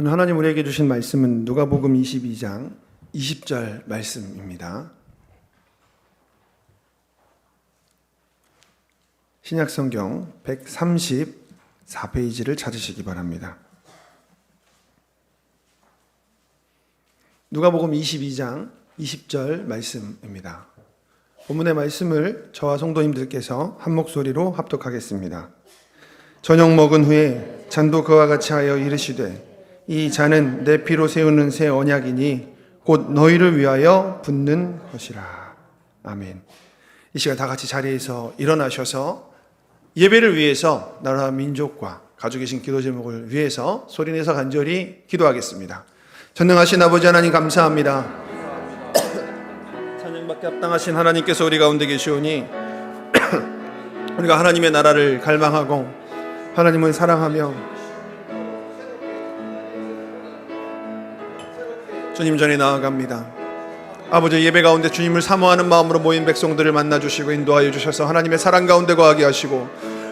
오늘 하나님 우리에게 주신 말씀은 누가복음 22장 20절 말씀입니다. 신약성경 134페이지를 찾으시기 바랍니다. 누가복음 22장 20절 말씀입니다. 본문의 말씀을 저와 성도님들께서 한 목소리로 합독하겠습니다. 저녁 먹은 후에 잔도 그와 같이 하여 이르시되 이 잔은 내 피로 세우는 새 언약이니 곧 너희를 위하여 붓는 것이라. 아멘. 이 시간 다 같이 자리에서 일어나셔서 예배를 위해서 나라와 민족과 가지고 계신 기도 제목을 위해서 소리내서 간절히 기도하겠습니다. 전능하신 아버지 하나님 감사합니다. 찬양받게 합당하신 하나님께서 우리 가운데 계시오니 우리가 하나님의 나라를 갈망하고 하나님을 사랑하며 주님 전에 나아갑니다. 아버지, 예배 가운데 주님을 사모하는 마음으로 모인 백성들을 만나주시고 인도하여 주셔서 하나님의 사랑 가운데 거하게 하시고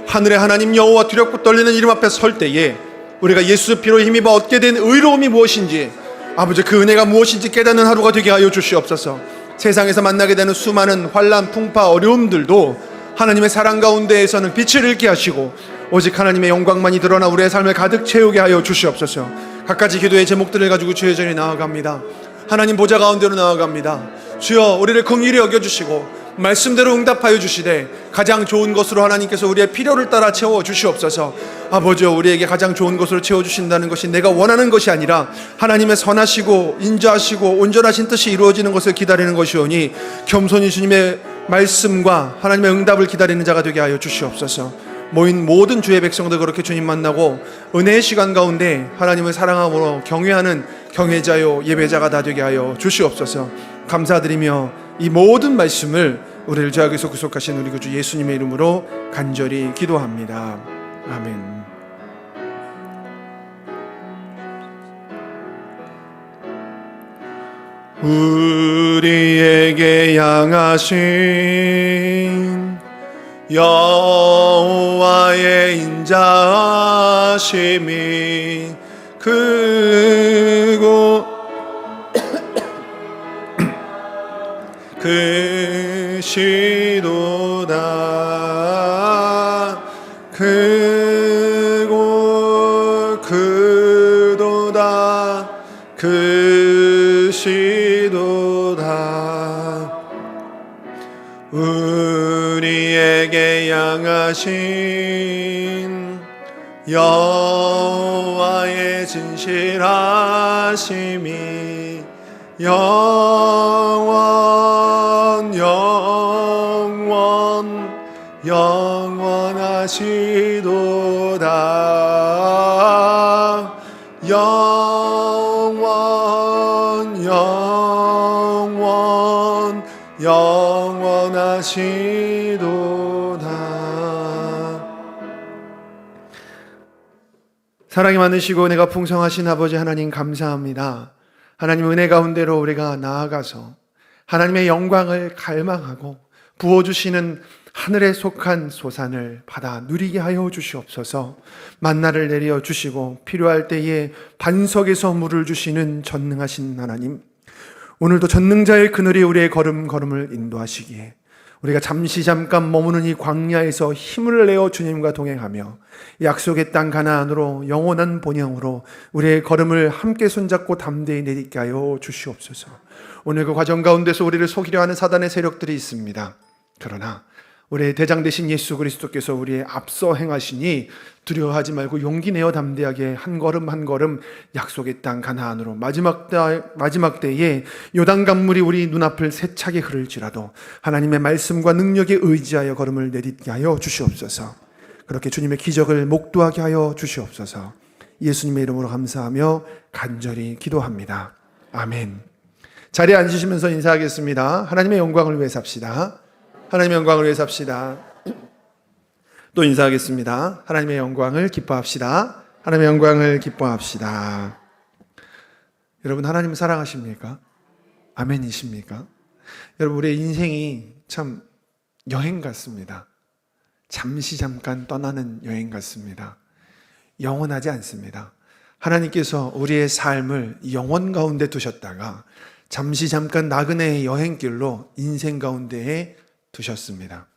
하늘의 하나님 여호와 두렵고 떨리는 이름 앞에 설 때에 우리가 예수 피로 힘입어 얻게 된 의로움이 무엇인지, 아버지 그 은혜가 무엇인지 깨닫는 하루가 되게 하여 주시옵소서. 세상에서 만나게 되는 수많은 환난, 풍파, 어려움들도 하나님의 사랑 가운데에서는 빛을 잃게 하시고 오직 하나님의 영광만이 드러나 우리의 삶을 가득 채우게 하여 주시옵소서. 갖가지 기도의 제목들을 가지고 주의 전에 나아갑니다. 하나님 보좌 가운데로 나아갑니다. 주여, 우리를 긍휼히 여겨주시고 말씀대로 응답하여 주시되 가장 좋은 것으로 하나님께서 우리의 필요를 따라 채워 주시옵소서. 아버지여, 우리에게 가장 좋은 것으로 채워주신다는 것이 내가 원하는 것이 아니라 하나님의 선하시고 인자하시고 온전하신 뜻이 이루어지는 것을 기다리는 것이오니 겸손히 주님의 말씀과 하나님의 응답을 기다리는 자가 되게 하여 주시옵소서. 모인 모든 주의 백성들 그렇게 주님 만나고 은혜의 시간 가운데 하나님을 사랑함으로 경외하는 경외자요 예배자가 다 되게 하여 주시옵소서. 감사드리며 이 모든 말씀을 우리를 죄악에서 구속하신 우리 구주 예수님의 이름으로 간절히 기도합니다. 아멘. 우리에게 향하신 여호와의 인자하심이 크고 크시도다. 크고 크도다. 크시도다. 우리에게 향하신 여호와의 진실하심이 영원하시도다. 영원하시도다. 사랑이 많으시고 은혜가 풍성하신 아버지 하나님 감사합니다. 하나님 은혜 가운데로 우리가 나아가서 하나님의 영광을 갈망하고 부어주시는 하늘에 속한 소산을 받아 누리게 하여 주시옵소서. 만나를 내려 주시고 필요할 때에 반석에서 물을 주시는 전능하신 하나님, 오늘도 전능자의 그늘이 우리의 걸음걸음을 인도하시기에 우리가 잠깐 머무는 이 광야에서 힘을 내어 주님과 동행하며 약속의 땅 가나안으로 영원한 본향으로 우리의 걸음을 함께 손잡고 담대히 내딛게 하여 주시옵소서. 오늘 그 과정 가운데서 우리를 속이려 하는 사단의 세력들이 있습니다. 그러나 우리의 대장 되신 예수 그리스도께서 우리의 앞서 행하시니 두려워하지 말고 용기 내어 담대하게 한 걸음 한 걸음 약속의 땅 가나안으로 마지막 때에 요단 강물이 우리 눈앞을 세차게 흐를지라도 하나님의 말씀과 능력에 의지하여 걸음을 내딛게 하여 주시옵소서. 그렇게 주님의 기적을 목도하게 하여 주시옵소서. 예수님의 이름으로 감사하며 간절히 기도합니다. 아멘. 자리에 앉으시면서 인사하겠습니다. 하나님의 영광을 위해 삽시다. 하나님의 영광을 위해 삽시다. 또 인사하겠습니다. 하나님의 영광을 기뻐합시다. 하나님의 영광을 기뻐합시다. 여러분, 하나님을 사랑하십니까? 아멘이십니까? 여러분, 우리의 인생이 참 여행 같습니다. 잠시 잠깐 떠나는 여행 같습니다. 영원하지 않습니다. 하나님께서 우리의 삶을 영원 가운데 두셨다가 잠깐 나그네의 여행길로 인생 가운데에 두셨습니다.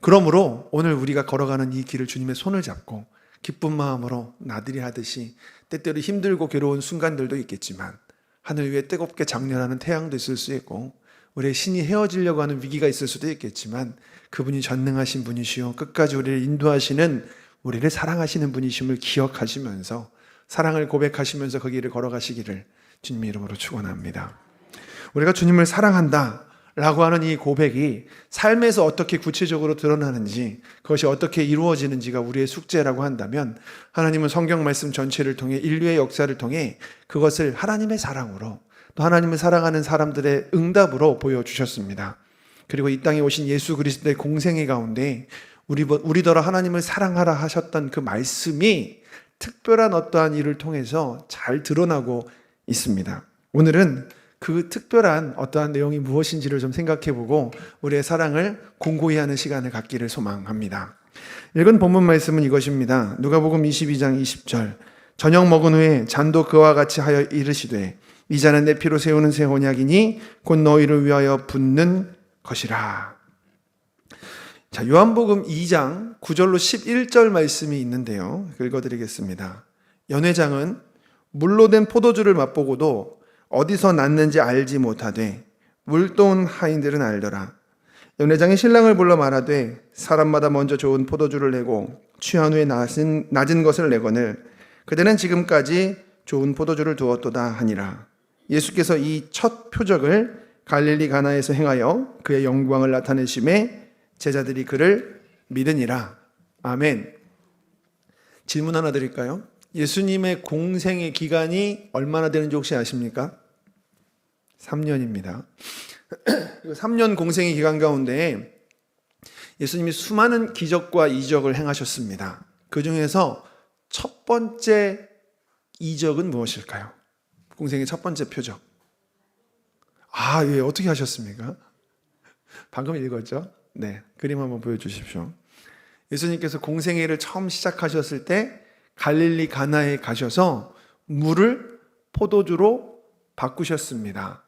그러므로 오늘 우리가 걸어가는 이 길을 주님의 손을 잡고 기쁜 마음으로 나들이 하듯이 때때로 힘들고 괴로운 순간들도 있겠지만 하늘 위에 뜨겁게 장렬하는 태양도 있을 수 있고 우리의 신이 헤어지려고 하는 위기가 있을 수도 있겠지만 그분이 전능하신 분이시요 끝까지 우리를 인도하시는 우리를 사랑하시는 분이심을 기억하시면서 사랑을 고백하시면서 그 길을 걸어가시기를 주님의 이름으로 축원합니다. 우리가 주님을 사랑한다 라고 하는 이 고백이 삶에서 어떻게 구체적으로 드러나는지 그것이 어떻게 이루어지는지가 우리의 숙제라고 한다면 하나님은 성경 말씀 전체를 통해 인류의 역사를 통해 그것을 하나님의 사랑으로 또 하나님을 사랑하는 사람들의 응답으로 보여주셨습니다. 그리고 이 땅에 오신 예수 그리스도의 공생애 가운데 우리더러 하나님을 사랑하라 하셨던 그 말씀이 특별한 어떠한 일을 통해서 잘 드러나고 있습니다. 오늘은 그 특별한 어떠한 내용이 무엇인지를 좀 생각해보고 우리의 사랑을 공고히 하는 시간을 갖기를 소망합니다. 읽은 본문 말씀은 이것입니다. 누가복음 22장 20절 저녁 먹은 후에 잔도 그와 같이 하여 이르시되 이 잔은 내 피로 세우는 새 언약이니 곧 너희를 위하여 붓는 것이라. 자, 요한복음 2장 9절로 11절 말씀이 있는데요. 읽어드리겠습니다. 연회장은 물로 된 포도주를 맛보고도 어디서 났는지 알지 못하되 물도온 하인들은 알더라. 연회장이 신랑을 불러 말하되 사람마다 먼저 좋은 포도주를 내고 취한 후에 낮은 것을 내거늘 그대는 지금까지 좋은 포도주를 두었도다 하니라. 예수께서 이 첫 표적을 갈릴리 가나에서 행하여 그의 영광을 나타내심에 제자들이 그를 믿으니라. 아멘. 질문 하나 드릴까요? 예수님의 공생의 기간이 얼마나 되는지 혹시 아십니까? 3년입니다. 3년 공생의 기간 가운데 예수님이 수많은 기적과 이적을 행하셨습니다. 그 중에서 첫 번째 이적은 무엇일까요? 공생의 첫 번째 표적. 예, 어떻게 하셨습니까? 방금 읽었죠? 네, 그림 한번 보여주십시오. 예수님께서 공생애를 처음 시작하셨을 때 갈릴리 가나에 가셔서 물을 포도주로 바꾸셨습니다.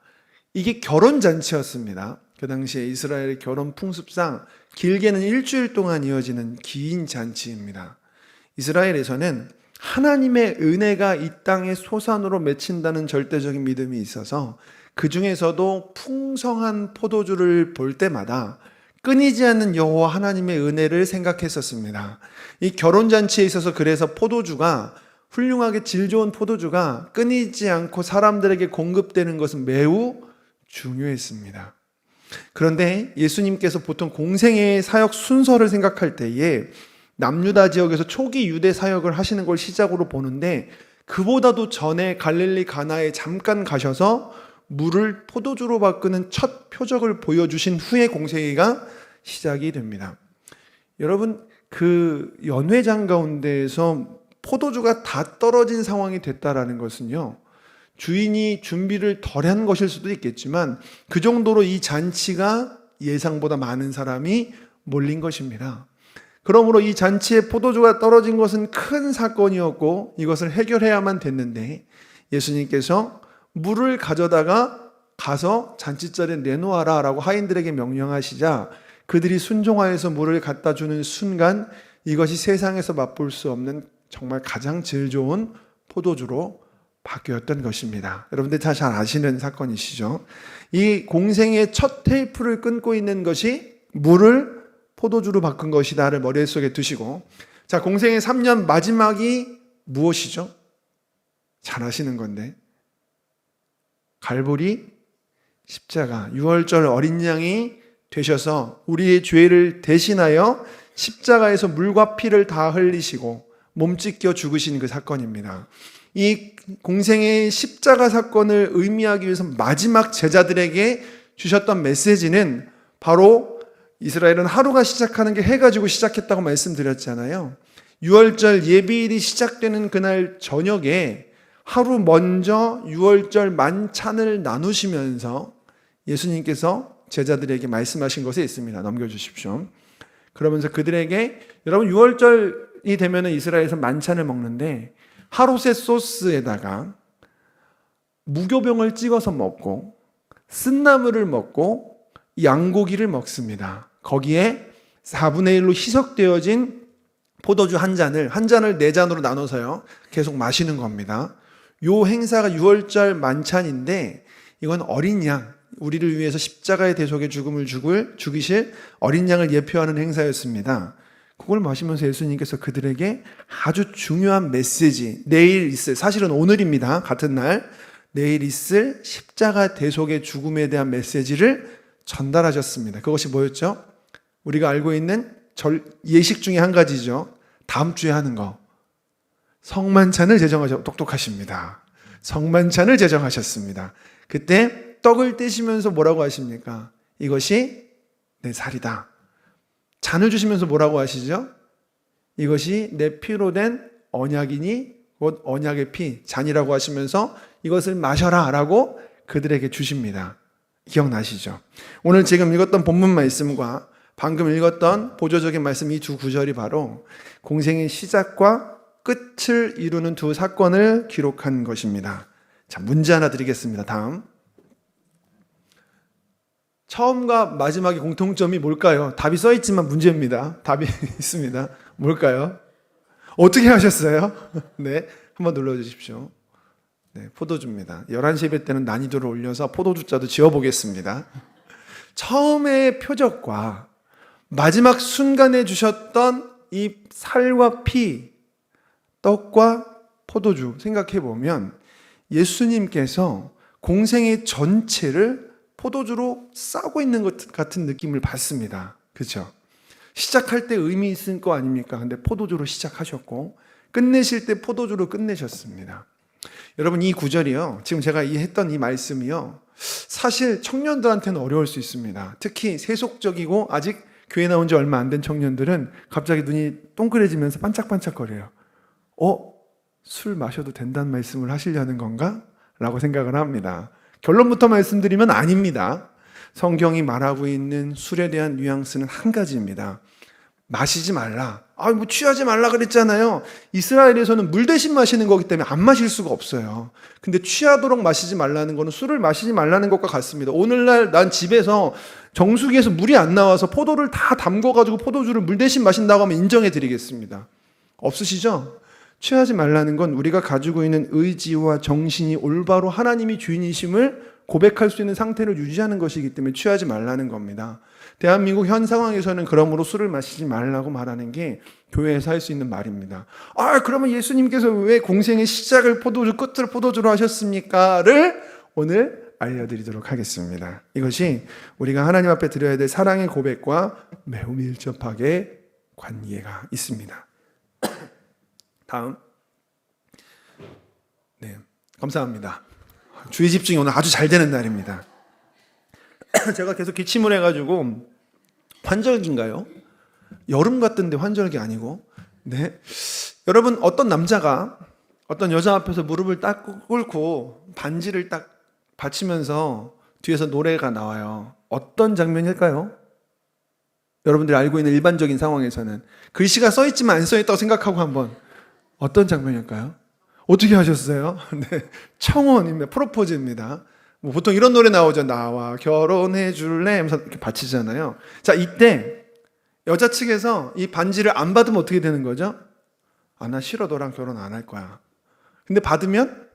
이게 결혼잔치였습니다. 그 당시에 이스라엘의 결혼 풍습상 길게는 일주일 동안 이어지는 긴 잔치입니다. 이스라엘에서는 하나님의 은혜가 이 땅에 소산으로 맺힌다는 절대적인 믿음이 있어서 그 중에서도 풍성한 포도주를 볼 때마다 끊이지 않는 여호와 하나님의 은혜를 생각했었습니다. 이 결혼잔치에 있어서 그래서 포도주가 훌륭하게 질 좋은 포도주가 끊이지 않고 사람들에게 공급되는 것은 매우 중요했습니다. 그런데 예수님께서 보통 공생애의 사역 순서를 생각할 때에 남유다 지역에서 초기 유대 사역을 하시는 걸 시작으로 보는데 그보다도 전에 갈릴리 가나에 잠깐 가셔서 물을 포도주로 바꾸는 첫 표적을 보여주신 후에 공생애가 시작이 됩니다. 여러분, 그 연회장 가운데에서 포도주가 다 떨어진 상황이 됐다라는 것은요, 주인이 준비를 덜 한 것일 수도 있겠지만 그 정도로 이 잔치가 예상보다 많은 사람이 몰린 것입니다. 그러므로 이 잔치에 포도주가 떨어진 것은 큰 사건이었고 이것을 해결해야만 됐는데 예수님께서 물을 가져다가 가서 잔치자리에 내놓아라 라고 하인들에게 명령하시자 그들이 순종하여서 물을 갖다 주는 순간 이것이 세상에서 맛볼 수 없는 정말 가장 질 좋은 포도주로 바뀌었던 것입니다. 여러분들 다 잘 아시는 사건이시죠? 이 공생의 첫 테이프를 끊고 있는 것이 물을 포도주로 바꾼 것이다를 머릿속에 두시고, 자, 공생의 3년 마지막이 무엇이죠? 잘 아시는 건데 갈보리 십자가, 유월절 어린 양이 되셔서 우리의 죄를 대신하여 십자가에서 물과 피를 다 흘리시고 몸 찢겨 죽으신 그 사건입니다. 이 공생의 십자가 사건을 의미하기 위해서 마지막 제자들에게 주셨던 메시지는 바로 이스라엘은 하루가 시작하는 게 해가 지고 시작했다고 말씀드렸잖아요. 유월절 예비일이 시작되는 그날 저녁에 하루 먼저 유월절 만찬을 나누시면서 예수님께서 제자들에게 말씀하신 것이 있습니다. 넘겨주십시오. 그러면서 그들에게, 여러분, 유월절이 되면 이스라엘에서 만찬을 먹는데 하로세 소스에다가 무교병을 찍어서 먹고 쓴나물을 먹고 양고기를 먹습니다. 거기에 4분의 1로 희석되어진 포도주 한 잔을 4잔으로 나눠서요 계속 마시는 겁니다. 요 행사가 6월절 만찬인데 이건 어린 양, 우리를 위해서 십자가의 대속의 죽음을 죽이실 어린 양을 예표하는 행사였습니다. 그걸 마시면서 예수님께서 그들에게 아주 중요한 메시지, 내일 있을, 사실은 오늘입니다. 같은 날 내일 있을 십자가 대속의 죽음에 대한 메시지를 전달하셨습니다. 그것이 뭐였죠? 우리가 알고 있는 예식 중에 한 가지죠. 다음 주에 하는 거. 성만찬을 똑똑하십니다. 성만찬을 제정하셨습니다. 그때 떡을 떼시면서 뭐라고 하십니까? 이것이 내 살이다. 잔을 주시면서 뭐라고 하시죠? 이것이 내 피로 된 언약이니 곧 언약의 피, 잔이라고 하시면서 이것을 마셔라 라고 그들에게 주십니다. 기억나시죠? 오늘 지금 읽었던 본문 말씀과 방금 읽었던 보조적인 말씀 이 두 구절이 바로 공생의 시작과 끝을 이루는 두 사건을 기록한 것입니다. 자, 문제 하나 드리겠습니다. 다음. 처음과 마지막의 공통점이 뭘까요? 답이 써 있지만 문제입니다. 답이 있습니다. 뭘까요? 어떻게 하셨어요? 네, 한번 눌러주십시오. 네, 포도주입니다. 11시 예배 때는 난이도를 올려서 포도주자도 지어보겠습니다. 처음의 표적과 마지막 순간에 주셨던 이 살과 피, 떡과 포도주 생각해보면 예수님께서 공생의 전체를 포도주로 싸고 있는 것 같은 느낌을 받습니다. 그렇죠? 시작할 때 의미 있을 거 아닙니까? 근데 포도주로 시작하셨고 끝내실 때 포도주로 끝내셨습니다. 여러분 이 구절이요. 지금 제가 했던 이 말씀이요. 사실 청년들한테는 어려울 수 있습니다. 특히 세속적이고 아직 교회 나온 지 얼마 안 된 청년들은 갑자기 눈이 동그래지면서 반짝반짝거려요. 술 마셔도 된다는 말씀을 하시려는 건가? 라고 생각을 합니다. 결론부터 말씀드리면 아닙니다. 성경이 말하고 있는 술에 대한 뉘앙스는 한 가지입니다. 마시지 말라. 취하지 말라 그랬잖아요. 이스라엘에서는 물 대신 마시는 거기 때문에 안 마실 수가 없어요. 근데 취하도록 마시지 말라는 거는 술을 마시지 말라는 것과 같습니다. 오늘날 난 집에서 정수기에서 물이 안 나와서 포도를 다 담궈가지고 포도주를 물 대신 마신다고 하면 인정해 드리겠습니다. 없으시죠? 취하지 말라는 건 우리가 가지고 있는 의지와 정신이 올바로 하나님이 주인이심을 고백할 수 있는 상태를 유지하는 것이기 때문에 취하지 말라는 겁니다. 대한민국 현 상황에서는 그러므로 술을 마시지 말라고 말하는 게 교회에서 할 수 있는 말입니다. 그러면 예수님께서 왜 공생의 시작을 포도주, 끝을 포도주로 하셨습니까?를 오늘 알려드리도록 하겠습니다. 이것이 우리가 하나님 앞에 드려야 될 사랑의 고백과 매우 밀접하게 관계가 있습니다. 다음. 네, 감사합니다. 주의 집중이 오늘 아주 잘 되는 날입니다. 제가 계속 기침을 해가지고 환절기인가요? 여름 같던데 환절기 아니고. 네, 여러분 어떤 남자가 어떤 여자 앞에서 무릎을 딱 꿇고 반지를 딱 받치면서 뒤에서 노래가 나와요. 어떤 장면일까요? 여러분들이 알고 있는 일반적인 상황에서는 글씨가 써있지만 안 써있다고 생각하고 한번 어떤 장면일까요? 어떻게 하셨어요? 네, 청혼입니다. 프로포즈입니다. 보통 이런 노래 나오죠. 나와 결혼해 줄래? 하면서 이렇게 바치잖아요. 자, 이때 여자 측에서 이 반지를 안 받으면 어떻게 되는 거죠? 나 싫어. 너랑 결혼 안 할 거야. 근데 받으면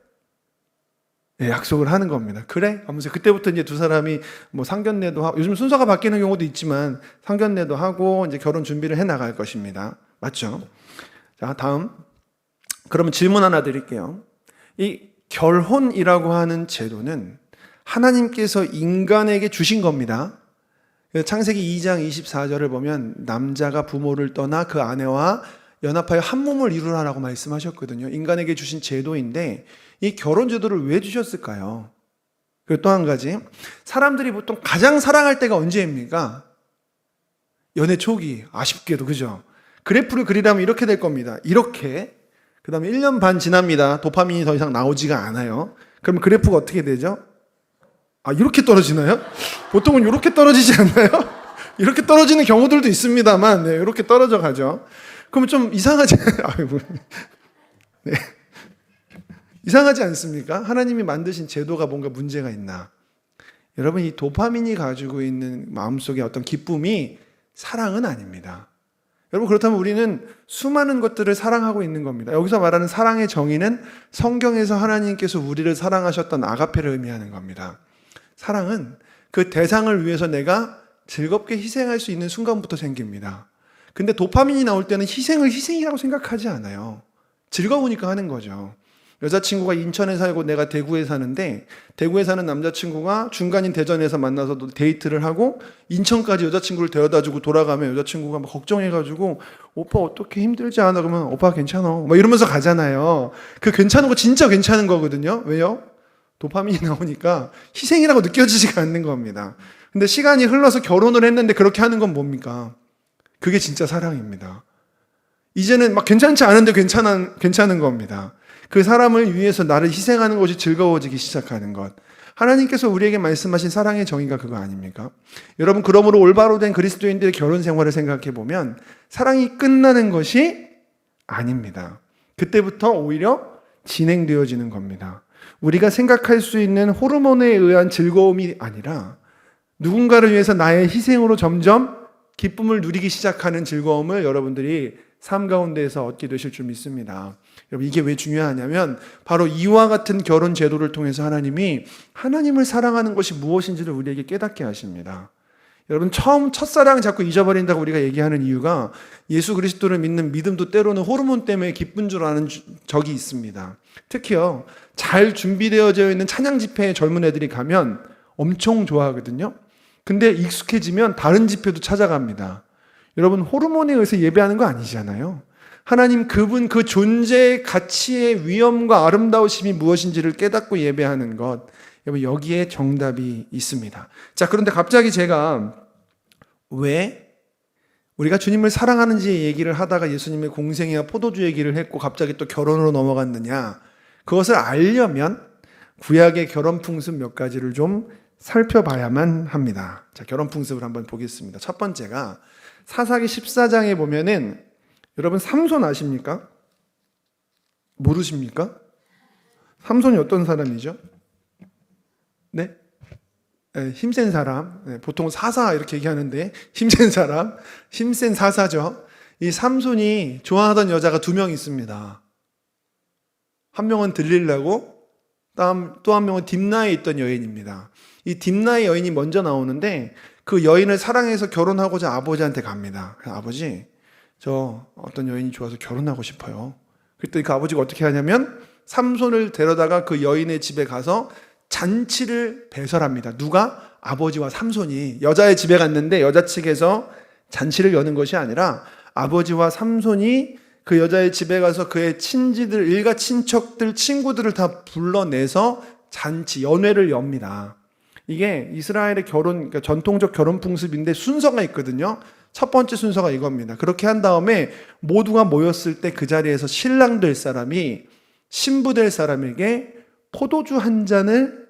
약속을 하는 겁니다. 그래? 하면서 그때부터 이제 두 사람이 상견례도 하고, 요즘 순서가 바뀌는 경우도 있지만 상견례도 하고 이제 결혼 준비를 해 나갈 것입니다. 맞죠? 자, 다음. 그러면 질문 하나 드릴게요. 이 결혼이라고 하는 제도는 하나님께서 인간에게 주신 겁니다. 창세기 2장 24절을 보면 남자가 부모를 떠나 그 아내와 연합하여 한 몸을 이루라라고 말씀하셨거든요. 인간에게 주신 제도인데 이 결혼 제도를 왜 주셨을까요? 그리고 또 한 가지, 사람들이 보통 가장 사랑할 때가 언제입니까? 연애 초기, 아쉽게도, 그죠? 그래프를 그리라면 이렇게 될 겁니다. 이렇게. 그 다음에 1년 반 지납니다. 도파민이 더 이상 나오지가 않아요. 그러면 그래프가 어떻게 되죠? 이렇게 떨어지나요? 보통은 이렇게 떨어지지 않나요? 이렇게 떨어지는 경우들도 있습니다만, 네, 이렇게 떨어져 가죠. 그러면 좀 이상하지 않아요? 네. 이상하지 않습니까? 하나님이 만드신 제도가 뭔가 문제가 있나? 여러분, 이 도파민이 가지고 있는 마음속의 어떤 기쁨이 사랑은 아닙니다. 여러분, 그렇다면 우리는 수많은 것들을 사랑하고 있는 겁니다. 여기서 말하는 사랑의 정의는 성경에서 하나님께서 우리를 사랑하셨던 아가페를 의미하는 겁니다. 사랑은 그 대상을 위해서 내가 즐겁게 희생할 수 있는 순간부터 생깁니다. 근데 도파민이 나올 때는 희생을 희생이라고 생각하지 않아요. 즐거우니까 하는 거죠. 여자친구가 인천에 살고 내가 대구에 사는데, 대구에 사는 남자친구가 중간인 대전에서 만나서 데이트를 하고 인천까지 여자친구를 데려다주고 돌아가면 여자친구가 막 걱정해가지고 오빠 어떻게 힘들지 않아? 그러면 오빠 괜찮아 막 이러면서 가잖아요. 그 괜찮은 거 진짜 괜찮은 거거든요. 왜요? 도파민이 나오니까 희생이라고 느껴지지가 않는 겁니다. 근데 시간이 흘러서 결혼을 했는데 그렇게 하는 건 뭡니까? 그게 진짜 사랑입니다. 이제는 막 괜찮지 않은데 괜찮은 겁니다. 그 사람을 위해서 나를 희생하는 것이 즐거워지기 시작하는 것. 하나님께서 우리에게 말씀하신 사랑의 정의가 그거 아닙니까? 여러분, 그러므로 올바로 된 그리스도인들의 결혼 생활을 생각해 보면 사랑이 끝나는 것이 아닙니다. 그때부터 오히려 진행되어지는 겁니다. 우리가 생각할 수 있는 호르몬에 의한 즐거움이 아니라 누군가를 위해서 나의 희생으로 점점 기쁨을 누리기 시작하는 즐거움을 여러분들이 삶 가운데에서 얻게 되실 줄 믿습니다. 여러분, 이게 왜 중요하냐면 바로 이와 같은 결혼 제도를 통해서 하나님이 하나님을 사랑하는 것이 무엇인지를 우리에게 깨닫게 하십니다. 여러분, 첫사랑 자꾸 잊어버린다고 우리가 얘기하는 이유가 예수 그리스도를 믿는 믿음도 때로는 호르몬 때문에 기쁜 줄 아는 적이 있습니다. 특히요, 잘 준비되어져 있는 찬양 집회에 젊은 애들이 가면 엄청 좋아하거든요. 근데 익숙해지면 다른 집회도 찾아갑니다. 여러분, 호르몬에 의해서 예배하는 거 아니잖아요. 하나님 그분 그 존재의 가치의 위엄과 아름다우심이 무엇인지를 깨닫고 예배하는 것. 여러분, 여기에 정답이 있습니다. 자, 그런데 갑자기 제가 왜 우리가 주님을 사랑하는지 얘기를 하다가 예수님의 공생애와 포도주 얘기를 했고 갑자기 또 결혼으로 넘어갔느냐. 그것을 알려면 구약의 결혼 풍습 몇 가지를 좀 살펴봐야만 합니다. 자, 결혼 풍습을 한번 보겠습니다. 첫 번째가 사사기 14장에 보면은 여러분 삼손 아십니까? 모르십니까? 삼손이 어떤 사람이죠? 네? 네, 힘센 사람. 네, 보통 사사 이렇게 얘기하는데 힘센 사람, 힘센 사사죠. 이 삼손이 좋아하던 여자가 2명 있습니다. 한 명은 들릴라고, 또 한 명은 딥나에 있던 여인입니다. 이 딥나의 여인이 먼저 나오는데 그 여인을 사랑해서 결혼하고자 아버지한테 갑니다. 아버지, 저 어떤 여인이 좋아서 결혼하고 싶어요. 그랬더니 그 아버지가 어떻게 하냐면 삼손을 데려다가 그 여인의 집에 가서 잔치를 배설합니다. 누가? 아버지와 삼손이 여자의 집에 갔는데 여자 측에서 잔치를 여는 것이 아니라 아버지와 삼손이 그 여자의 집에 가서 그의 친지들, 일가 친척들, 친구들을 다 불러내서 잔치, 연회를 엽니다. 이게 이스라엘의 그러니까 전통적 결혼 풍습인데 순서가 있거든요. 첫 번째 순서가 이겁니다. 그렇게 한 다음에 모두가 모였을 때 그 자리에서 신랑 될 사람이 신부 될 사람에게 포도주 한 잔을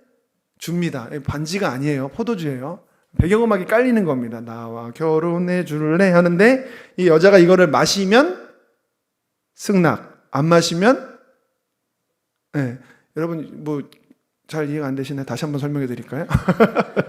줍니다. 반지가 아니에요. 포도주예요. 배경음악이 깔리는 겁니다. 나와 결혼해 줄래 하는데 이 여자가 이거를 마시면 승낙, 안 마시면 네. 여러분 뭐 잘 이해가 안 되시나요? 다시 한번 설명해 드릴까요?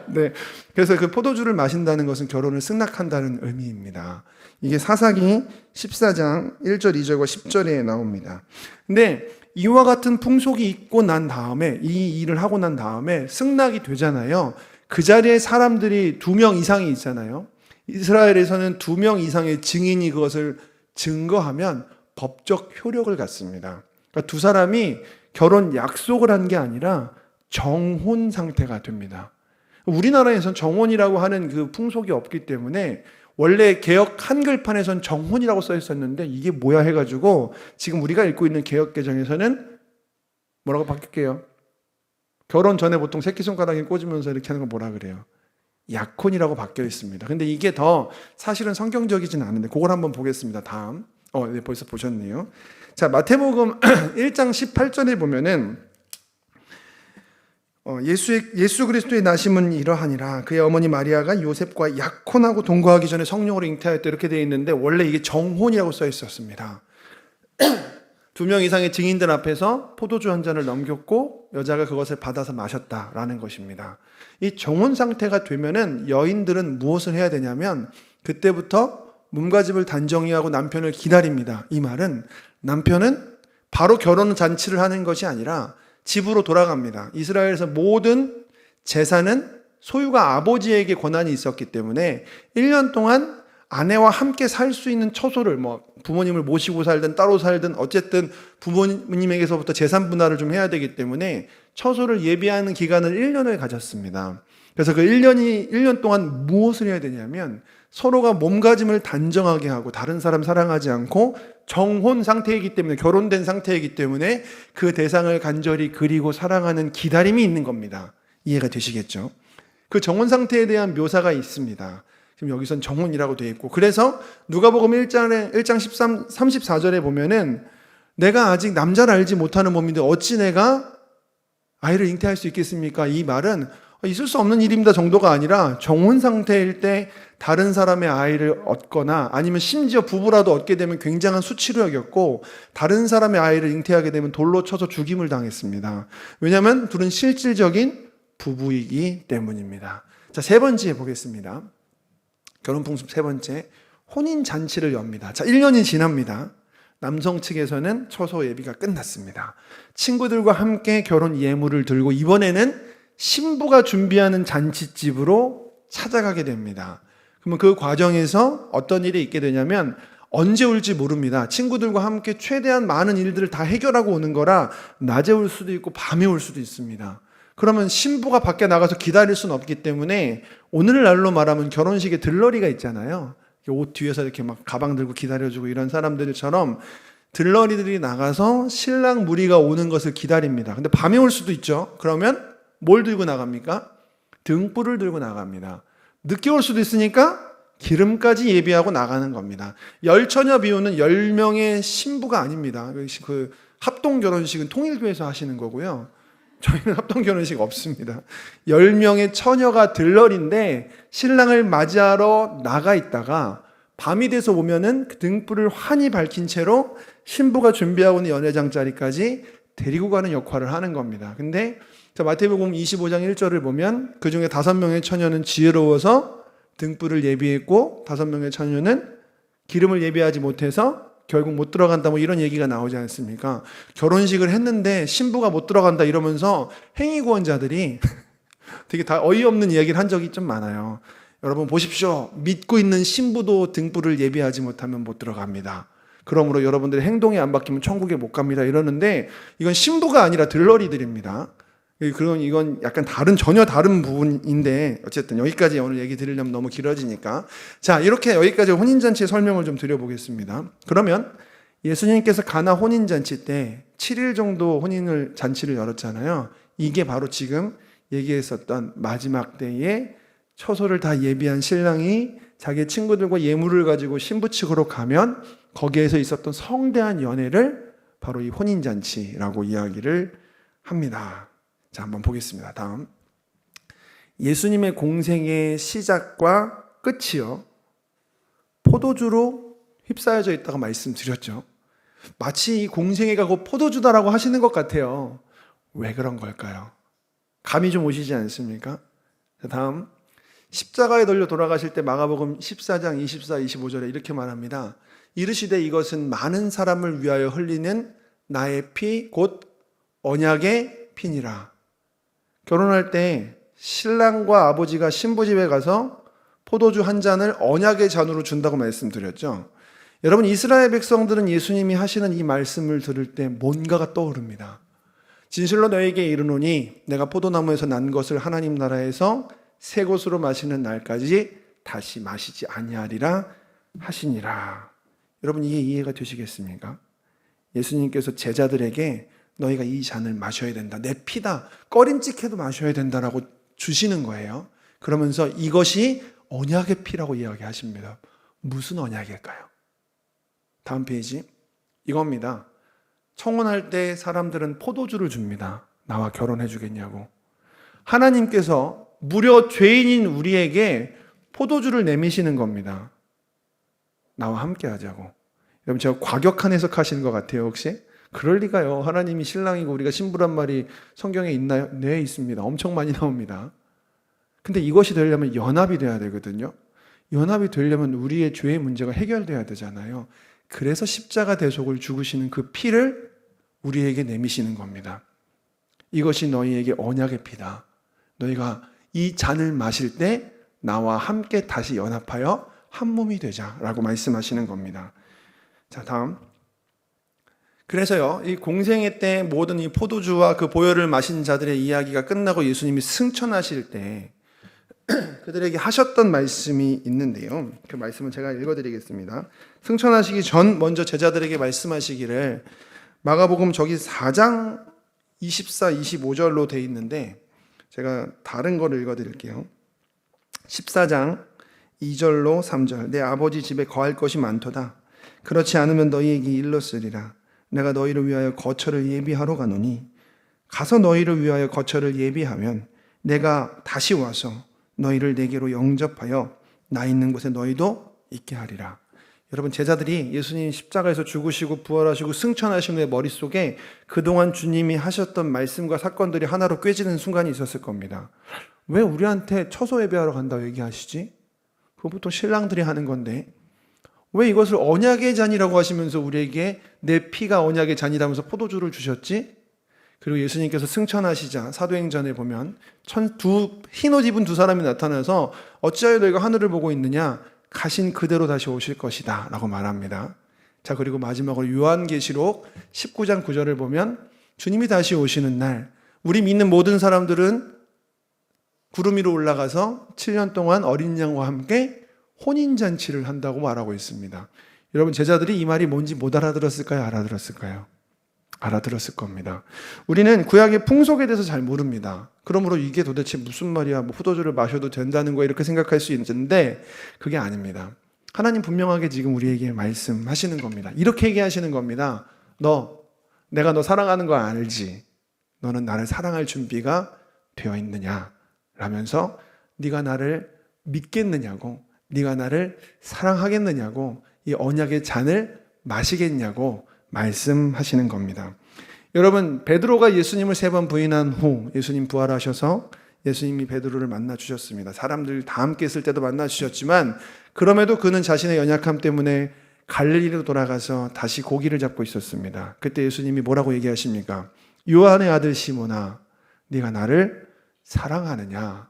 네. 그래서 그 포도주를 마신다는 것은 결혼을 승낙한다는 의미입니다. 이게 사사기 14장 1절, 2절과 10절에 나옵니다. 근데 이와 같은 풍속이 있고 난 다음에, 이 일을 하고 난 다음에 승낙이 되잖아요. 그 자리에 사람들이 2명 이상이 있잖아요. 이스라엘에서는 2명 이상의 증인이 그것을 증거하면 법적 효력을 갖습니다. 그러니까 두 사람이 결혼 약속을 한 게 아니라 정혼 상태가 됩니다. 우리나라에선 정혼이라고 하는 그 풍속이 없기 때문에 원래 개역 한글판에선 정혼이라고 써 있었는데 이게 뭐야 해가지고 지금 우리가 읽고 있는 개역 개정에서는 뭐라고 바뀔게요? 결혼 전에 보통 새끼손가락에 꽂으면서 이렇게 하는 거 뭐라 그래요? 약혼이라고 바뀌어 있습니다. 근데 이게 더 사실은 성경적이진 않은데 그걸 한번 보겠습니다. 다음. 네, 벌써 보셨네요. 자, 마태복음 1장 18절에 보면은 예수 그리스도의 나심은 이러하니라. 그의 어머니 마리아가 요셉과 약혼하고 동거하기 전에 성령으로 잉태하였다 이렇게 되어 있는데 원래 이게 정혼이라고 써 있었습니다. 2명 이상의 증인들 앞에서 포도주 한 잔을 넘겼고 여자가 그것을 받아서 마셨다라는 것입니다. 이 정혼 상태가 되면은 여인들은 무엇을 해야 되냐면 그때부터 몸과 집을 단정히하고 남편을 기다립니다. 이 말은 남편은 바로 결혼 잔치를 하는 것이 아니라 집으로 돌아갑니다. 이스라엘에서 모든 재산은 소유가 아버지에게 권한이 있었기 때문에 1년 동안 아내와 함께 살 수 있는 처소를 부모님을 모시고 살든 따로 살든 어쨌든 부모님에게서부터 재산 분할을 좀 해야 되기 때문에 처소를 예비하는 기간을 1년을 가졌습니다. 그래서 그 1년 동안 무엇을 해야 되냐면 서로가 몸가짐을 단정하게 하고 다른 사람 사랑하지 않고 정혼 상태이기 때문에 결혼된 상태이기 때문에 그 대상을 간절히 그리고 사랑하는 기다림이 있는 겁니다. 이해가 되시겠죠? 그 정혼 상태에 대한 묘사가 있습니다. 지금 여기선 정혼이라고 되어 있고 그래서 누가복음 1장 34절에 보면은 내가 아직 남자를 알지 못하는 몸인데 어찌 내가 아이를 잉태할 수 있겠습니까? 이 말은 있을 수 없는 일입니다 정도가 아니라 정혼 상태일 때 다른 사람의 아이를 얻거나 아니면 심지어 부부라도 얻게 되면 굉장한 수치로 여겼고 다른 사람의 아이를 잉태하게 되면 돌로 쳐서 죽임을 당했습니다. 왜냐하면 둘은 실질적인 부부이기 때문입니다. 자, 세 번째 보겠습니다. 결혼 풍습 세 번째, 혼인 잔치를 엽니다. 자, 1년이 지납니다. 남성 측에서는 처소 예비가 끝났습니다. 친구들과 함께 결혼 예물을 들고 이번에는 신부가 준비하는 잔치집으로 찾아가게 됩니다. 그러면 그 과정에서 어떤 일이 있게 되냐면 언제 올지 모릅니다. 친구들과 함께 최대한 많은 일들을 다 해결하고 오는 거라 낮에 올 수도 있고 밤에 올 수도 있습니다. 그러면 신부가 밖에 나가서 기다릴 수는 없기 때문에 오늘날로 말하면 결혼식에 들러리가 있잖아요. 옷 뒤에서 이렇게 막 가방 들고 기다려주고 이런 사람들처럼 들러리들이 나가서 신랑 무리가 오는 것을 기다립니다. 근데 밤에 올 수도 있죠. 그러면 뭘 들고 나갑니까? 등불을 들고 나갑니다. 늦게 올 수도 있으니까 기름까지 예비하고 나가는 겁니다. 열처녀 비유는 10명의 신부가 아닙니다. 그 합동 결혼식은 통일교에서 하시는 거고요. 저희는 합동 결혼식 없습니다. 10명의 처녀가 들러리인데 신랑을 맞이하러 나가 있다가 밤이 돼서 오면은 그 등불을 환히 밝힌 채로 신부가 준비하고 있는 연회장 자리까지 데리고 가는 역할을 하는 겁니다. 근데 마태복음 25장 1절을 보면 그 중에 5명의 처녀는 지혜로워서 등불을 예비했고 5명의 처녀는 기름을 예비하지 못해서 결국 못 들어간다 이런 얘기가 나오지 않습니까? 결혼식을 했는데 신부가 못 들어간다 이러면서 행위구원자들이 되게 다 어이없는 이야기를 한 적이 좀 많아요. 여러분 보십시오. 믿고 있는 신부도 등불을 예비하지 못하면 못 들어갑니다. 그러므로 여러분들의 행동이 안 바뀌면 천국에 못 갑니다. 이러는데 이건 신부가 아니라 들러리들입니다. 그건 이건 약간 전혀 다른 부분인데 어쨌든 여기까지 오늘 얘기 드리려면 너무 길어지니까 자 이렇게 여기까지 혼인잔치의 설명을 좀 드려보겠습니다. 그러면 예수님께서 가나 혼인잔치 때 7일 정도 잔치를 열었잖아요. 이게 바로 지금 얘기했었던 마지막 때에 처소를 다 예비한 신랑이 자기 친구들과 예물을 가지고 신부 측으로 가면 거기에서 있었던 성대한 연회를 바로 이 혼인잔치라고 이야기를 합니다. 자, 한번 보겠습니다. 다음. 예수님의 공생의 시작과 끝이요. 포도주로 휩싸여져 있다고 말씀드렸죠. 마치 이 공생애가 곧 포도주다라고 하시는 것 같아요. 왜 그런 걸까요? 감이 좀 오시지 않습니까? 자, 다음. 십자가에 달려 돌아가실 때 마가복음 14장 24, 25절에 이렇게 말합니다. 이르시되 이것은 많은 사람을 위하여 흘리는 나의 피 곧 언약의 피니라. 결혼할 때 신랑과 아버지가 신부 집에 가서 포도주 한 잔을 언약의 잔으로 준다고 말씀드렸죠. 여러분 이스라엘 백성들은 예수님이 하시는 이 말씀을 들을 때 뭔가가 떠오릅니다. 진실로 너에게 이르노니 내가 포도나무에서 난 것을 하나님 나라에서 새 것으로 마시는 날까지 다시 마시지 아니하리라 하시니라. 여러분 이게 이해가 되시겠습니까? 예수님께서 제자들에게 너희가 이 잔을 마셔야 된다. 내 피다. 꺼림칙해도 마셔야 된다라고 주시는 거예요. 그러면서 이것이 언약의 피라고 이야기하십니다. 무슨 언약일까요? 다음 페이지. 이겁니다. 청혼할 때 사람들은 포도주를 줍니다. 나와 결혼해 주겠냐고. 하나님께서 무려 죄인인 우리에게 포도주를 내미시는 겁니다. 나와 함께 하자고. 여러분 제가 과격한 해석하시는 것 같아요 혹시? 그럴 리가요. 하나님이 신랑이고 우리가 신부란 말이 성경에 있나요? 네, 있습니다. 엄청 많이 나옵니다. 근데 이것이 되려면 연합이 돼야 되거든요. 연합이 되려면 우리의 죄의 문제가 해결돼야 되잖아요. 그래서 십자가 대속을 죽으시는 그 피를 우리에게 내미시는 겁니다. 이것이 너희에게 언약의 피다. 너희가 이 잔을 마실 때 나와 함께 다시 연합하여 한 몸이 되자라고 말씀하시는 겁니다. 자, 다음. 그래서요, 이 공생애 때 모든 이 포도주와 그 보혈을 마신 자들의 이야기가 끝나고 예수님이 승천하실 때 그들에게 하셨던 말씀이 있는데요. 그 말씀을 제가 읽어드리겠습니다. 승천하시기 전 먼저 제자들에게 말씀하시기를, 마가복음 저기 4장 24, 25절로 돼 있는데 제가 다른 거를 읽어드릴게요. 14장 2절로 3절. 내 아버지 집에 거할 것이 많도다. 그렇지 않으면 너희에게 일렀으리라. 내가 너희를 위하여 거처를 예비하러 가노니 가서 너희를 위하여 거처를 예비하면 내가 다시 와서 너희를 내게로 영접하여 나 있는 곳에 너희도 있게 하리라. 여러분, 제자들이 예수님 십자가에서 죽으시고 부활하시고 승천하신 후에 머릿속에 그동안 주님이 하셨던 말씀과 사건들이 하나로 꿰지는 순간이 있었을 겁니다. 왜 우리한테 처소 예배하러 간다고 얘기하시지? 그거 보통 신랑들이 하는 건데 왜 이것을 언약의 잔이라고 하시면서 우리에게 내 피가 언약의 잔이라면서 포도주를 주셨지? 그리고 예수님께서 승천하시자 사도행전에 보면 흰옷 입은 두 사람이 나타나서 어찌하여 너희가 하늘을 보고 있느냐? 가신 그대로 다시 오실 것이다 라고 말합니다. 자, 그리고 마지막으로 요한계시록 19장 9절을 보면 주님이 다시 오시는 날 우리 믿는 모든 사람들은 구름 위로 올라가서 7년 동안 어린 양과 함께 혼인잔치를 한다고 말하고 있습니다. 여러분, 제자들이 이 말이 뭔지 못 알아들었을까요? 알아들었을까요? 알아들었을 겁니다. 우리는 구약의 풍속에 대해서 잘 모릅니다. 그러므로 이게 도대체 무슨 말이야? 뭐 포도주를 마셔도 된다는 거 이렇게 생각할 수 있는데 그게 아닙니다. 하나님 분명하게 지금 우리에게 말씀하시는 겁니다. 이렇게 얘기하시는 겁니다. 내가 너 사랑하는 거 알지? 너는 나를 사랑할 준비가 되어 있느냐? 라면서 네가 나를 믿겠느냐고, 네가 나를 사랑하겠느냐고, 이 언약의 잔을 마시겠냐고 말씀하시는 겁니다. 여러분, 베드로가 예수님을 3번 부인한 후 예수님 부활하셔서 예수님이 베드로를 만나 주셨습니다. 사람들 다 함께 있을 때도 만나 주셨지만 그럼에도 그는 자신의 연약함 때문에 갈릴리로 돌아가서 다시 고기를 잡고 있었습니다. 그때 예수님이 뭐라고 얘기하십니까? 요한의 아들 시몬아, 네가 나를 사랑하느냐?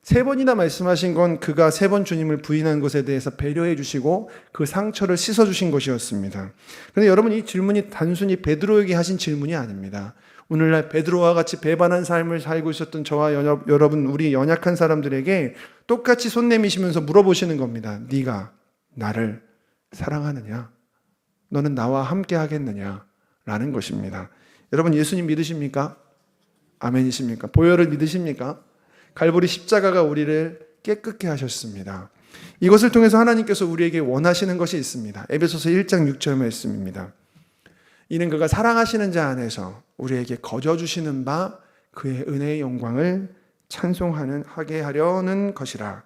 3번이나 말씀하신 건 그가 3번 주님을 부인한 것에 대해서 배려해 주시고 그 상처를 씻어 주신 것이었습니다. 그런데 여러분, 이 질문이 단순히 베드로에게 하신 질문이 아닙니다. 오늘날 베드로와 같이 배반한 삶을 살고 있었던 저와 여러분, 우리 연약한 사람들에게 똑같이 손 내미시면서 물어보시는 겁니다. 네가 나를 사랑하느냐? 너는 나와 함께 하겠느냐? 라는 것입니다. 여러분, 예수님 믿으십니까? 아멘이십니까? 보혈을 믿으십니까? 갈보리 십자가가 우리를 깨끗게 하셨습니다. 이것을 통해서 하나님께서 우리에게 원하시는 것이 있습니다. 에베소서 1장 6절 말씀입니다. 이는 그가 사랑하시는 자 안에서 우리에게 거저 주시는 바 그의 은혜의 영광을 찬송하게 하려는 것이라.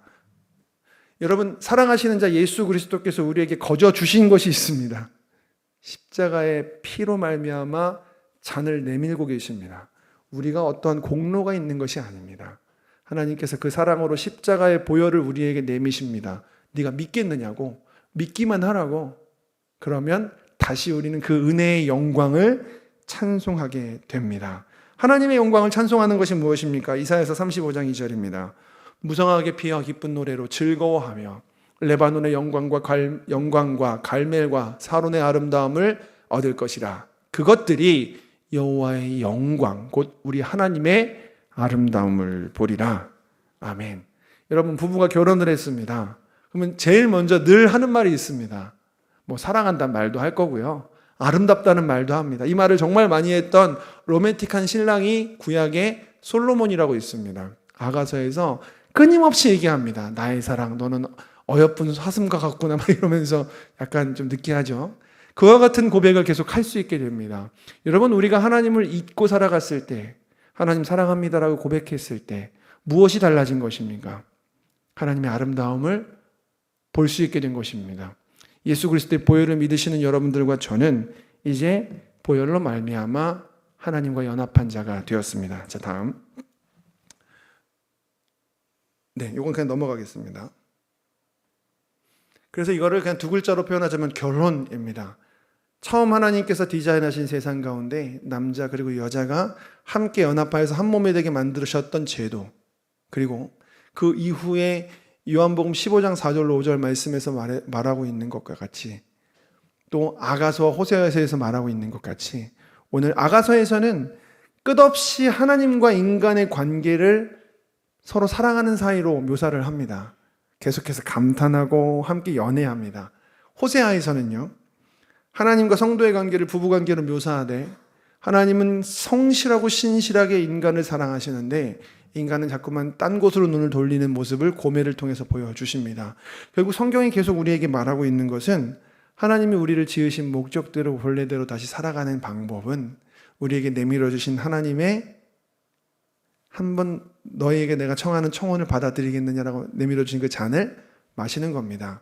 여러분, 사랑하시는 자 예수 그리스도께서 우리에게 거저 주신 것이 있습니다. 십자가의 피로 말미암아 잔을 내밀고 계십니다. 우리가 어떠한 공로가 있는 것이 아닙니다. 하나님께서 그 사랑으로 십자가의 보혈을 우리에게 내미십니다. 네가 믿겠느냐고, 믿기만 하라고. 그러면 다시 우리는 그 은혜의 영광을 찬송하게 됩니다. 하나님의 영광을 찬송하는 것이 무엇입니까? 이사야서 35장 2절입니다. 무성하게 피어 기쁜 노래로 즐거워하며 레바논의 영광과 갈멜과 사론의 아름다움을 얻을 것이라. 그것들이 여호와의 영광, 곧 우리 하나님의 아름다움을 보리라. 아멘. 여러분, 부부가 결혼을 했습니다. 그러면 제일 먼저 늘 하는 말이 있습니다. 뭐 사랑한다는 말도 할 거고요, 아름답다는 말도 합니다. 이 말을 정말 많이 했던 로맨틱한 신랑이 구약의 솔로몬이라고 있습니다. 아가서에서 끊임없이 얘기합니다. 나의 사랑, 너는 어여쁜 사슴과 같구나 막 이러면서 약간 좀 느끼하죠. 그와 같은 고백을 계속 할 수 있게 됩니다. 여러분, 우리가 하나님을 잊고 살아갔을 때, 하나님 사랑합니다라고 고백했을 때 무엇이 달라진 것입니까? 하나님의 아름다움을 볼 수 있게 된 것입니다. 예수 그리스도의 보혈을 믿으시는 여러분들과 저는 이제 보혈로 말미암아 하나님과 연합한 자가 되었습니다. 자, 다음. 네, 이건 그냥 넘어가겠습니다. 그래서 이거를 그냥 두 글자로 표현하자면 결혼입니다. 처음 하나님께서 디자인하신 세상 가운데 남자 그리고 여자가 함께 연합하여서 한 몸이 되게 만드셨던 제도, 그리고 그 이후에 요한복음 15장 4절로 5절 말씀에서 말하고 있는 것과 같이, 또 아가서와 호세아서에서 말하고 있는 것 같이, 오늘 아가서에서는 끝없이 하나님과 인간의 관계를 서로 사랑하는 사이로 묘사를 합니다. 계속해서 감탄하고 함께 연애합니다. 호세아에서는요, 하나님과 성도의 관계를 부부관계로 묘사하되, 하나님은 성실하고 신실하게 인간을 사랑하시는데 인간은 자꾸만 딴 곳으로 눈을 돌리는 모습을 고매를 통해서 보여주십니다. 결국 성경이 계속 우리에게 말하고 있는 것은, 하나님이 우리를 지으신 목적대로 본래대로 다시 살아가는 방법은 우리에게 내밀어 주신 하나님의 한번 너희에게 내가 청하는 청혼을 받아들이겠느냐라고 내밀어 주신 그 잔을 마시는 겁니다.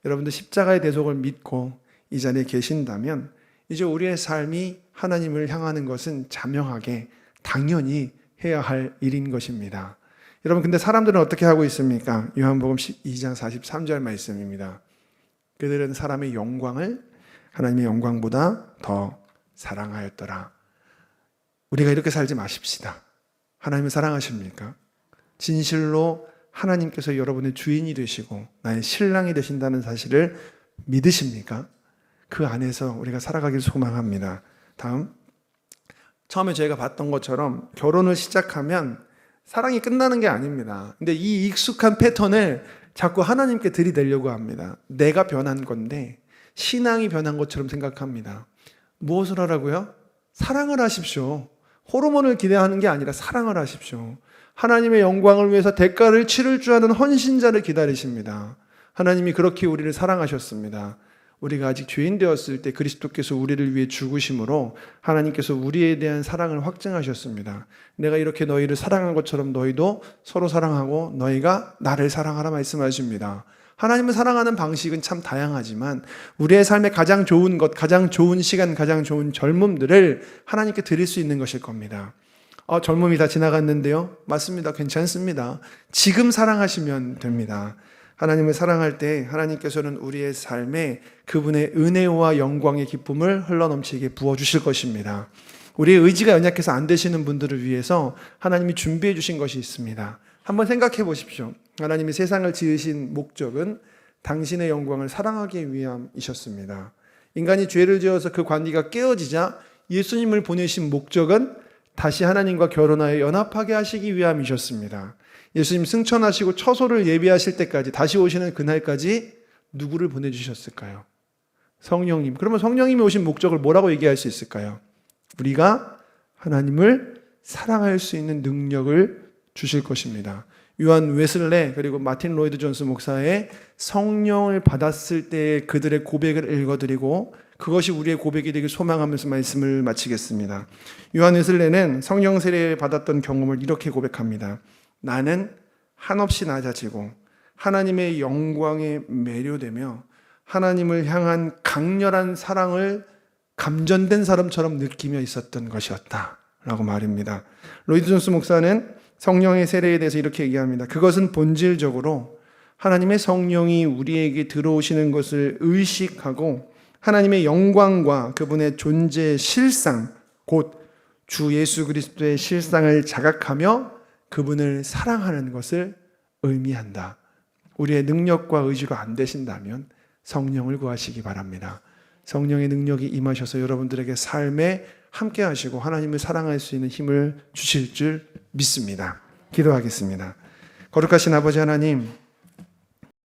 여러분들 십자가의 대속을 믿고 이 자리에 계신다면 이제 우리의 삶이 하나님을 향하는 것은 자명하게 당연히 해야 할 일인 것입니다. 여러분, 근데 사람들은 어떻게 하고 있습니까? 요한복음 12장 43절 말씀입니다. 그들은 사람의 영광을 하나님의 영광보다 더 사랑하였더라. 우리가 이렇게 살지 마십시다. 하나님을 사랑하십니까? 진실로 하나님께서 여러분의 주인이 되시고 나의 신랑이 되신다는 사실을 믿으십니까? 그 안에서 우리가 살아가길 소망합니다. 다음. 처음에 저희가 봤던 것처럼 결혼을 시작하면 사랑이 끝나는 게 아닙니다. 근데 이 익숙한 패턴을 자꾸 하나님께 들이대려고 합니다. 내가 변한 건데 신앙이 변한 것처럼 생각합니다. 무엇을 하라고요? 사랑을 하십시오. 호르몬을 기대하는 게 아니라 사랑을 하십시오. 하나님의 영광을 위해서 대가를 치를 줄 아는 헌신자를 기다리십니다. 하나님이 그렇게 우리를 사랑하셨습니다. 우리가 아직 죄인 되었을 때 그리스도께서 우리를 위해 죽으심으로 하나님께서 우리에 대한 사랑을 확증하셨습니다. 내가 이렇게 너희를 사랑한 것처럼 너희도 서로 사랑하고 너희가 나를 사랑하라 말씀하십니다. 하나님을 사랑하는 방식은 참 다양하지만 우리의 삶에 가장 좋은 것, 가장 좋은 시간, 가장 좋은 젊음들을 하나님께 드릴 수 있는 것일 겁니다. 젊음이 다 지나갔는데요? 맞습니다. 괜찮습니다. 지금 사랑하시면 됩니다. 하나님을 사랑할 때 하나님께서는 우리의 삶에 그분의 은혜와 영광의 기쁨을 흘러넘치게 부어주실 것입니다. 우리의 의지가 연약해서 안 되시는 분들을 위해서 하나님이 준비해 주신 것이 있습니다. 한번 생각해 보십시오. 하나님이 세상을 지으신 목적은 당신의 영광을 사랑하기 위함이셨습니다. 인간이 죄를 지어서 그 관계가 깨어지자 예수님을 보내신 목적은 다시 하나님과 결혼하여 연합하게 하시기 위함이셨습니다. 예수님 승천하시고 처소를 예비하실 때까지, 다시 오시는 그날까지 누구를 보내주셨을까요? 성령님. 그러면 성령님이 오신 목적을 뭐라고 얘기할 수 있을까요? 우리가 하나님을 사랑할 수 있는 능력을 주실 것입니다. 요한 웨슬레 그리고 마틴 로이드 존스 목사의 성령을 받았을 때 그들의 고백을 읽어드리고 그것이 우리의 고백이 되길 소망하면서 말씀을 마치겠습니다. 요한 웨슬레는 성령 세례를 받았던 경험을 이렇게 고백합니다. 나는 한없이 낮아지고 하나님의 영광에 매료되며 하나님을 향한 강렬한 사랑을 감전된 사람처럼 느끼며 있었던 것이었다 라고 말입니다. 로이드 존스 목사는 성령의 세례에 대해서 이렇게 얘기합니다. 그것은 본질적으로 하나님의 성령이 우리에게 들어오시는 것을 의식하고 하나님의 영광과 그분의 존재의 실상, 곧 주 예수 그리스도의 실상을 자각하며 그분을 사랑하는 것을 의미한다. 우리의 능력과 의지가 안 되신다면 성령을 구하시기 바랍니다. 성령의 능력이 임하셔서 여러분들에게 삶에 함께 하시고 하나님을 사랑할 수 있는 힘을 주실 줄 믿습니다. 기도하겠습니다. 거룩하신 아버지 하나님,